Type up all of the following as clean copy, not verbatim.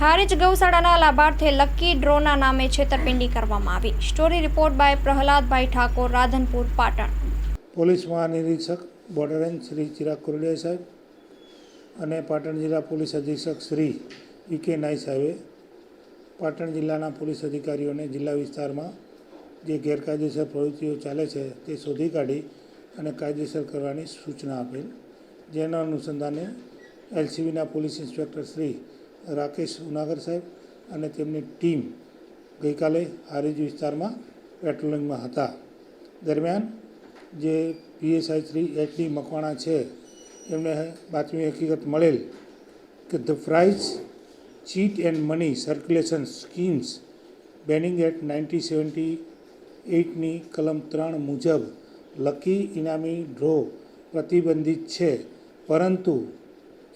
Harij ગૌશાળાના લાભાર્થે lucky ડ્રોના નામે છેતરપિંડી કરવામાં આવી। Story report by Prahladbhai Thakor, Radhanpur, Patan. પોલીસ મહાનિરીક્ષક બોર્ડર રેન્જ શ્રી ચિરાગ કોરડિયા સાહેબ અને પાટણ જિલ્લા પોલીસ અધિક્ષક શ્રી વી.કે. નાઈ સાહેબે પાટણ જિલ્લાના પોલીસ અધિકારીઓને જિલ્લા વિસ્તારમાં જે ગેરકાયદેસર પ્રવૃત્તિઓ ચાલે છે તે શોધી કાઢી અને કાયદેસર કરવાની સૂચના આપેલ। જેના અનુસંધાને એલસીબીના પોલીસ ઇન્સ્પેક્ટર શ્રી રાકેશ ઉનાગર સાહેબ અને તેમની ટીમ ગઈકાલે હારીજ વિસ્તારમાં પેટ્રોલિંગમાં હતા। દરમિયાન જે પીએસઆઈ શ્રી એચ.ડી. મકવાણા છે એમને બાતમી હકીકત મળેલ કે the prize chit and money circulation schemes banning act 1978ની કલમ 3 મુજબ લકી ઇનામી ડ્રો પ્રતિબંધિત છે, પરંતુ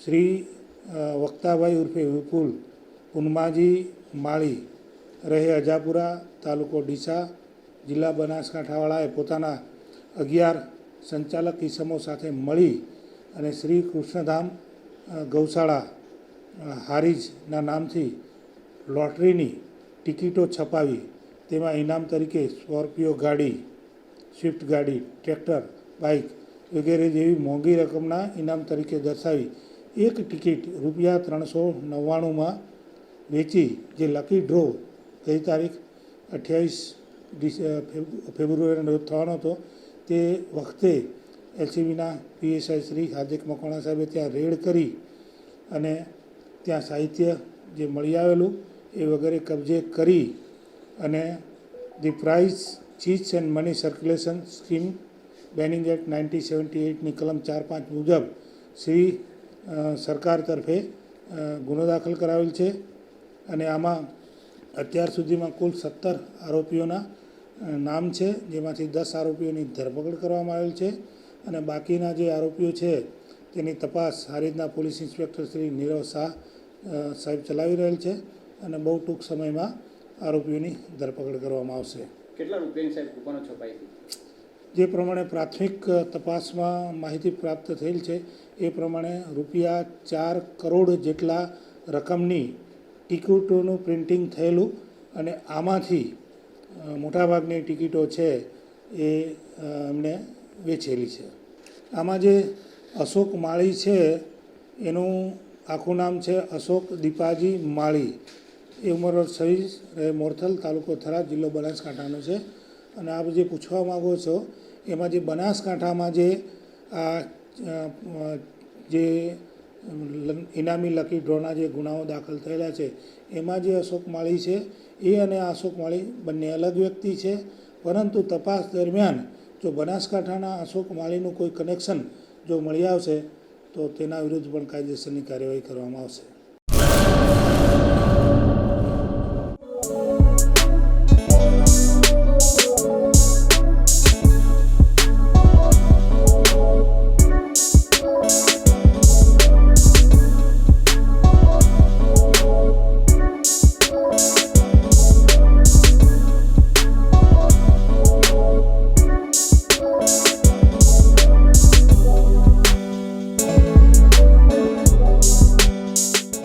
શ્રી વક્તાભાઈ ઉર્ફે વિપુલ પુનમાજી માળી રહે અજાપુરા, તાલુકો ડીસા, જિલ્લા બનાસકાંઠાવાળાએ પોતાના 11 સંચાલક ઇસમો સાથે મળી અને શ્રી કૃષ્ણધામ ગૌશાળા હારીજના નામથી લોટરીની ટિકિટો છપાવી તેમાં ઇનામ તરીકે સ્કોર્પિયો ગાડી, સ્વિફ્ટ ગાડી, ટ્રેક્ટર, બાઇક વગેરે જેવી મોંઘી રકમના ઇનામ તરીકે દર્શાવી એક ટિકિટ ₹399માં વેચી જે લકી ડ્રો ગઈ તારીખ 28 ફેબ્રુઆરીના રોજ થવાનો હતો તે વખતે એલસીબીના પીએસઆઈ શ્રી હાર્દિક મકવાણા સાહેબે ત્યાં રેડ કરી અને ત્યાં સાહિત્ય જે મળી આવેલું એ વગેરે કબજે કરી અને the prize chits and money circulation scheme banning act 1978ની કલમ 4-5 મુજબ શ્રી સરકાર તરફે ગુનો દાખલ કરાવેલ છે અને આમાં અત્યાર સુધીમાં કુલ 17 આરોપીઓના નામ છે, જેમાંથી 10 આરોપીઓની ધરપકડ કરવામાં આવેલ છે અને બાકીના જે આરોપીઓ છે તેની તપાસ હારીજના પોલીસ ઇન્સ્પેક્ટર શ્રી નીરવ શાહ સાહેબ ચલાવી રહેલ છે અને બહુ ટૂંક સમયમાં આરોપીઓની ધરપકડ કરવામાં આવશે। કેટલા રૂપિયાની સાહેબ કૂપનો છપાઈ હતી? જે પ્રમાણે પ્રાથમિક તપાસમાં માહિતી પ્રાપ્ત થયેલ છે એ પ્રમાણે ₹4 કરોડ જેટલા રકમની ટિકિટોનું પ્રિન્ટિંગ થયેલું અને આમાંથી મોટાભાગની ટિકિટો છે એ એમને વેચેલી છે। આમાં જે અશોક માળી છે એનું આખું નામ છે અશોક દીપાજી માળી, એ ઉંમર વર્ષ 26, મોરથલ, તાલુકો થરાદ, જિલ્લો બનાસકાંઠાનો છે અને આપ જે પૂછવા માગો છો એમાં જે બનાસકાંઠામાં જે આ જે ઇનામી લકી ડ્રોના જે ગુનાઓ દાખલ થયેલા છે એમાં જે અશોક માળી છે એ અને અશોક માળી બંને અલગ વ્યક્તિ છે, પરંતુ તપાસ દરમિયાન જો બનાસકાંઠાના અશોક માળીનું કોઈ કનેક્શન જો મળી આવશે તો તેના વિરુદ્ધ પણ કાયદેસરની કાર્યવાહી કરવામાં આવશે।